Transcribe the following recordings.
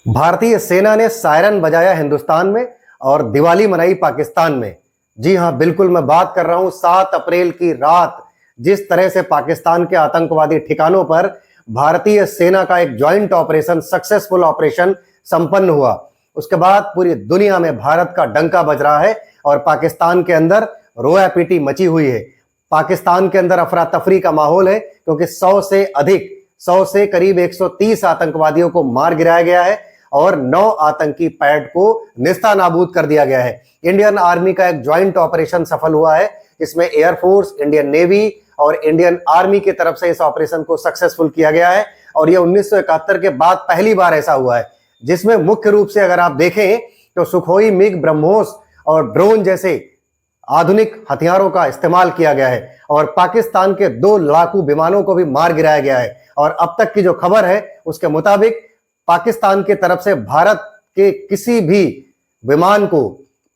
भारतीय सेना ने सायरन बजाया हिंदुस्तान में और दिवाली मनाई पाकिस्तान में। जी हां, बिल्कुल मैं बात कर रहा हूं 7 अप्रैल की रात जिस तरह से पाकिस्तान के आतंकवादी ठिकानों पर भारतीय सेना का एक ज्वाइंट ऑपरेशन, सक्सेसफुल ऑपरेशन संपन्न हुआ। उसके बाद पूरी दुनिया में भारत का डंका बज रहा है और पाकिस्तान के अंदर रोया पीटी मची हुई है। पाकिस्तान के अंदर अफरा तफरी का माहौल है क्योंकि 100 से करीब 130 आतंकवादियों को मार गिराया गया है और 9 आतंकी पैड को नेस्तानाबूद कर दिया गया है। इंडियन आर्मी का एक ज्वाइंट ऑपरेशन सफल हुआ है। इसमें एयरफोर्स, इंडियन नेवी और इंडियन आर्मी की तरफ से इस ऑपरेशन को सक्सेसफुल किया गया है और यह 1971 के बाद पहली बार ऐसा हुआ है जिसमें मुख्य रूप से अगर आप देखें तो सुखोई, मिग, ब्रह्मोस और ड्रोन जैसे आधुनिक हथियारों का इस्तेमाल किया गया है और पाकिस्तान के 2 लड़ाकू विमानों को भी मार गिराया गया है। और अब तक की जो खबर है उसके मुताबिक पाकिस्तान की तरफ से भारत के किसी भी विमान को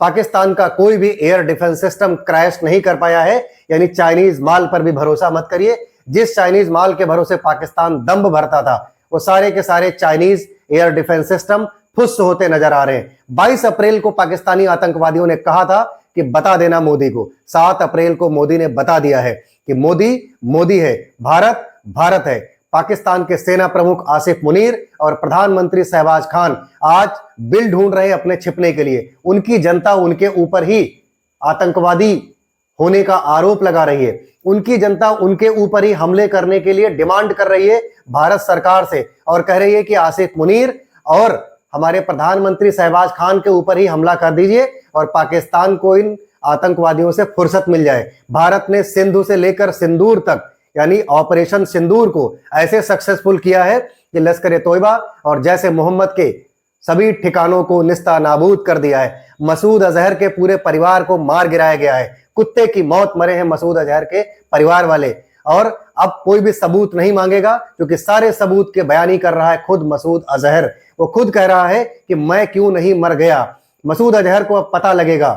पाकिस्तान का कोई भी एयर डिफेंस सिस्टम क्रैश नहीं कर पाया है। यानी चाइनीज माल पर भी भरोसा मत करिए। जिस चाइनीज माल के भरोसे पाकिस्तान दंभ भरता था वो सारे के सारे चाइनीज एयर डिफेंस सिस्टम फुस होते नजर आ रहे हैं। 22 अप्रैल को पाकिस्तानी आतंकवादियों ने कहा था कि बता देना मोदी को। 7 अप्रैल को मोदी ने बता दिया है कि मोदी मोदी है, भारत भारत है। पाकिस्तान के सेना प्रमुख आसिफ मुनीर और प्रधानमंत्री शहबाज खान आज बिल ढूंढ रहे हैं अपने छिपने के लिए। उनकी जनता उनके ऊपर ही आतंकवादी होने का आरोप लगा रही है। उनकी जनता उनके ऊपर ही हमले करने के लिए डिमांड कर रही है भारत सरकार से और कह रही है कि आसिफ मुनीर और हमारे प्रधानमंत्री शहबाज खान के ऊपर ही हमला कर दीजिए और पाकिस्तान को इन आतंकवादियों से फुर्सत मिल जाए। भारत ने सिंधु से लेकर सिंदूर तक यानी ऑपरेशन सिंदूर को ऐसे सक्सेसफुल किया है कि लश्कर ए तोयबा और जैसे मोहम्मद के सभी ठिकानों को निस्ता नाबूद कर दिया है। मसूद अजहर के पूरे परिवार को मार गिराया गया है। कुत्ते की मौत मरे हैं मसूद अजहर के परिवार वाले और अब कोई भी सबूत नहीं मांगेगा क्योंकि सारे सबूत के बयानी कर रहा है खुद मसूद अजहर। वो खुद कह रहा है कि मैं क्यों नहीं मर गया। मसूद अजहर को अब पता लगेगा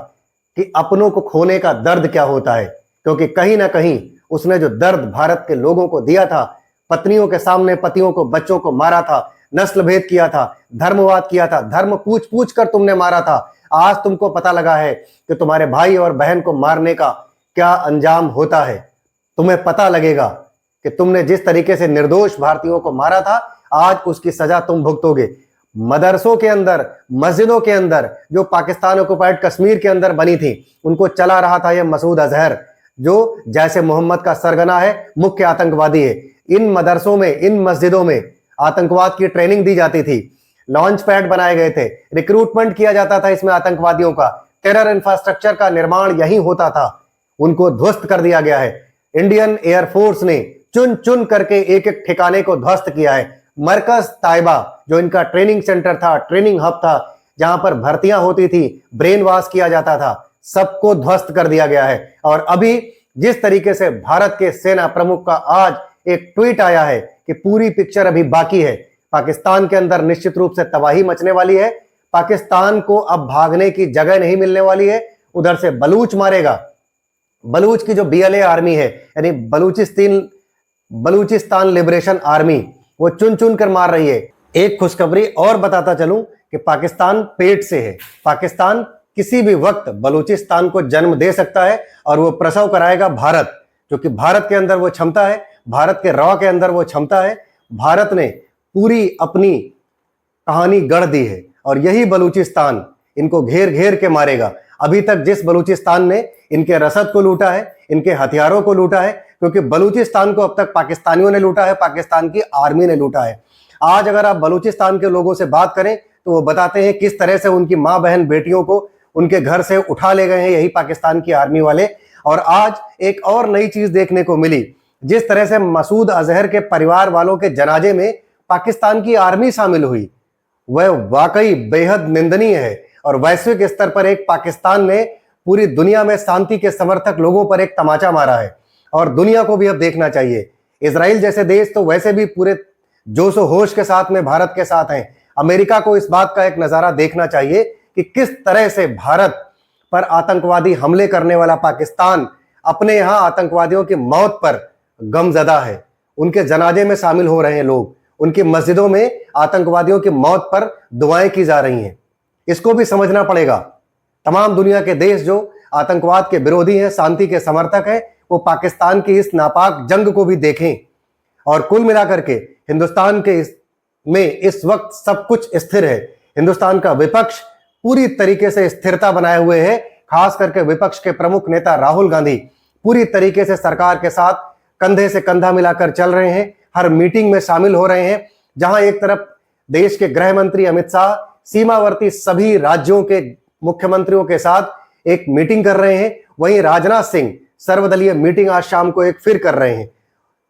कि अपनों को खोने का दर्द क्या होता है क्योंकि कहीं ना कहीं उसने जो दर्द भारत के लोगों को दिया था, पत्नियों के सामने पतियों को, बच्चों को मारा था, नस्ल भेद किया था, धर्मवाद किया था, धर्म पूछ पूछ कर तुमने मारा था। आज तुमको पता लगा है कि तुम्हारे भाई और बहन को मारने का क्या अंजाम होता है। तुम्हें पता लगेगा कि तुमने जिस तरीके से निर्दोष भारतीयों को मारा था आज उसकी सजा तुम भुगतोगे। मदरसों के अंदर, मस्जिदों के अंदर जो पाकिस्तान ऑक्युपाइड कश्मीर के अंदर बनी थी उनको चला रहा था यह मसूद अजहर जो जैसे मोहम्मद का सरगना है, मुख्य आतंकवादी है। इन मदरसों में, इन मस्जिदों में आतंकवाद की ट्रेनिंग दी जाती थी, लॉन्च पैड बनाए गए थे, रिक्रूटमेंट किया जाता था इसमें आतंकवादियों का, टेरर इंफ्रास्ट्रक्चर का निर्माण यहीं होता था। उनको ध्वस्त कर दिया गया है। इंडियन एयरफोर्स ने चुन चुन करके एक एक ठिकाने को ध्वस्त किया है। मरकज ताइबा जो इनका ट्रेनिंग सेंटर था, ट्रेनिंग हब था, जहां पर भर्तियां होती थी, ब्रेन वॉश किया जाता था, सबको ध्वस्त कर दिया गया है। और अभी जिस तरीके से भारत के सेना प्रमुख का आज एक ट्वीट आया है कि पूरी पिक्चर अभी बाकी है। पाकिस्तान के अंदर निश्चित रूप से तबाही मचने वाली है। पाकिस्तान को अब भागने की जगह नहीं मिलने वाली है। उधर से बलूच मारेगा। बलूच की जो BLA आर्मी है यानी बलूचिस्तान लिबरेशन आर्मी, वो चुन चुन कर मार रही है। एक खुशखबरी और बताता चलूं कि पाकिस्तान पेट से है। पाकिस्तान किसी भी वक्त बलूचिस्तान को जन्म दे सकता है और वो प्रसव कराएगा भारत, क्योंकि भारत के अंदर वो क्षमता है, भारत के रॉ के अंदर वो क्षमता है। भारत ने पूरी अपनी कहानी गढ़ दी है और यही बलूचिस्तान इनको घेर घेर के मारेगा। अभी तक जिस बलूचिस्तान ने इनके रसद को लूटा है, इनके हथियारों को लूटा है, क्योंकि बलूचिस्तान को अब तक पाकिस्तानियों ने लूटा है, पाकिस्तान की आर्मी ने लूटा है। आज अगर आप बलूचिस्तान के लोगों से बात करें तो वो बताते हैं किस तरह से उनकी माँ बहन बेटियों को उनके घर से उठा ले गए हैं यही पाकिस्तान की आर्मी वाले। और आज एक और नई चीज देखने को मिली, जिस तरह से मसूद अजहर के परिवार वालों के जनाजे में पाकिस्तान की आर्मी शामिल हुई, वह वाकई बेहद निंदनीय है। और वैश्विक स्तर पर एक पाकिस्तान ने पूरी दुनिया में शांति के समर्थक लोगों पर एक तमाचा मारा है और दुनिया को भी अब देखना चाहिए। इजराइल जैसे देश तो वैसे भी पूरे जोश व होश के साथ में भारत के साथ हैं। अमेरिका को इस बात का एक नजारा देखना चाहिए कि किस तरह से भारत पर आतंकवादी हमले करने वाला पाकिस्तान अपने यहां आतंकवादियों की मौत पर गमजदा है। उनके जनाजे में शामिल हो रहे हैं लोग, उनकी मस्जिदों में आतंकवादियों की मौत पर दुआएं की जा रही हैं। इसको भी समझना पड़ेगा। तमाम दुनिया के देश जो आतंकवाद के विरोधी हैं, शांति के समर्थक हैं, वो पाकिस्तान की इस नापाक जंग को भी देखें। और कुल मिलाकर के हिंदुस्तान के में इस वक्त सब कुछ स्थिर है। हिंदुस्तान का विपक्ष पूरी तरीके से स्थिरता बनाए हुए है। खास करके विपक्ष के प्रमुख नेता राहुल गांधी पूरी तरीके से सरकार के साथ कंधे से कंधा मिलाकर चल रहे हैं, हर मीटिंग में शामिल हो रहे हैं। जहां एक तरफ देश के गृह मंत्री अमित शाह सीमावर्ती सभी राज्यों के मुख्यमंत्रियों के साथ एक मीटिंग कर रहे हैं, वहीं राजनाथ सिंह सर्वदलीय मीटिंग आज शाम को एक फिर कर रहे हैं।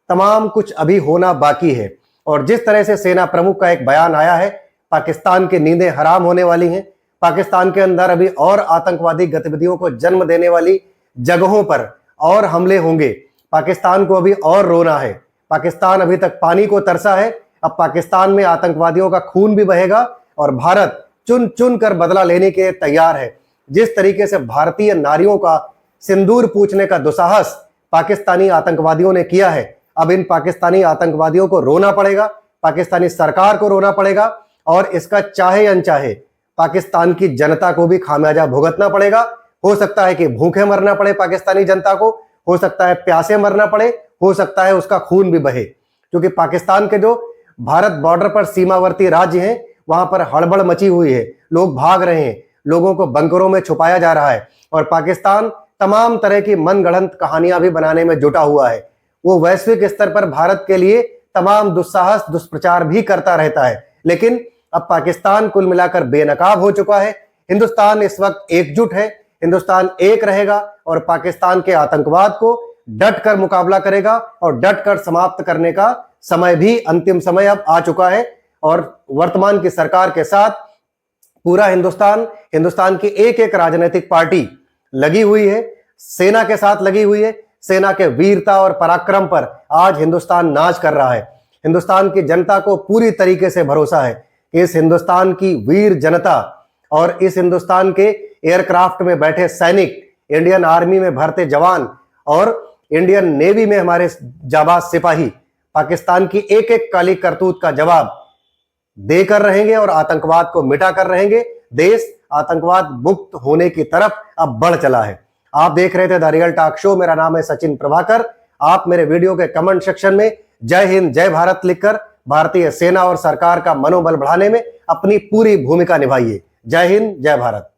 तमाम कुछ अभी होना बाकी है। और जिस तरह से सेना प्रमुख का एक बयान आया है, पाकिस्तान की नींदें हराम होने वाली हैं। पाकिस्तान के अंदर अभी और आतंकवादी गतिविधियों को जन्म देने वाली जगहों पर और हमले होंगे। पाकिस्तान को अभी और रोना है। पाकिस्तान अभी तक पानी को तरसा है। अब पाकिस्तान में आतंकवादियों का खून भी बहेगा और भारत चुन चुन कर बदला लेने के लिए तैयार है। जिस तरीके से भारतीय नारियों का सिंदूर पूछने का दुस्साहस पाकिस्तानी आतंकवादियों ने किया है, अब इन पाकिस्तानी आतंकवादियों को रोना पड़ेगा, पाकिस्तानी सरकार को रोना पड़ेगा और इसका चाहे अनचाहे पाकिस्तान की जनता को भी खामियाजा भुगतना पड़ेगा। हो सकता है कि भूखे मरना पड़े पाकिस्तानी जनता को, हो सकता है प्यासे मरना पड़े, हो सकता है उसका खून भी बहे, क्योंकि पाकिस्तान के जो भारत बॉर्डर पर सीमावर्ती राज्य हैं वहां पर हड़बड़ मची हुई है। लोग भाग रहे हैं, लोगों को बंकरों में छुपाया जा रहा है और पाकिस्तान तमाम तरह की मनगढ़ंत कहानियां भी बनाने में जुटा हुआ है। वो वैश्विक स्तर पर भारत के लिए तमाम दुस्साहस दुष्प्रचार भी करता रहता है। लेकिन अब पाकिस्तान कुल मिलाकर बेनकाब हो चुका है। हिंदुस्तान इस वक्त एकजुट है, हिंदुस्तान एक रहेगा और पाकिस्तान के आतंकवाद को डट कर मुकाबला करेगा और डट कर समाप्त करने का समय भी, अंतिम समय अब आ चुका है। और वर्तमान की सरकार के साथ पूरा हिंदुस्तान की एक एक राजनीतिक पार्टी लगी हुई है, सेना के साथ लगी हुई है। सेना के वीरता और पराक्रम पर आज हिंदुस्तान नाच कर रहा है। हिंदुस्तान की जनता को पूरी तरीके से भरोसा है कि इस हिंदुस्तान की वीर जनता और इस हिंदुस्तान के एयरक्राफ्ट में बैठे सैनिक, इंडियन आर्मी में भरते जवान और इंडियन नेवी में हमारे जाबाज सिपाही पाकिस्तान की एक एक काली करतूत का जवाब देकर रहेंगे और आतंकवाद को मिटा कर रहेंगे। देश आतंकवाद मुक्त होने की तरफ अब बढ़ चला है। आप देख रहे थे द रियल टॉक शो। मेरा नाम है सचिन प्रभाकर। आप मेरे वीडियो के कमेंट सेक्शन में जय हिंद जय भारत लिखकर भारतीय सेना और सरकार का मनोबल बढ़ाने में अपनी पूरी भूमिका निभाइए। जय हिंद जय भारत।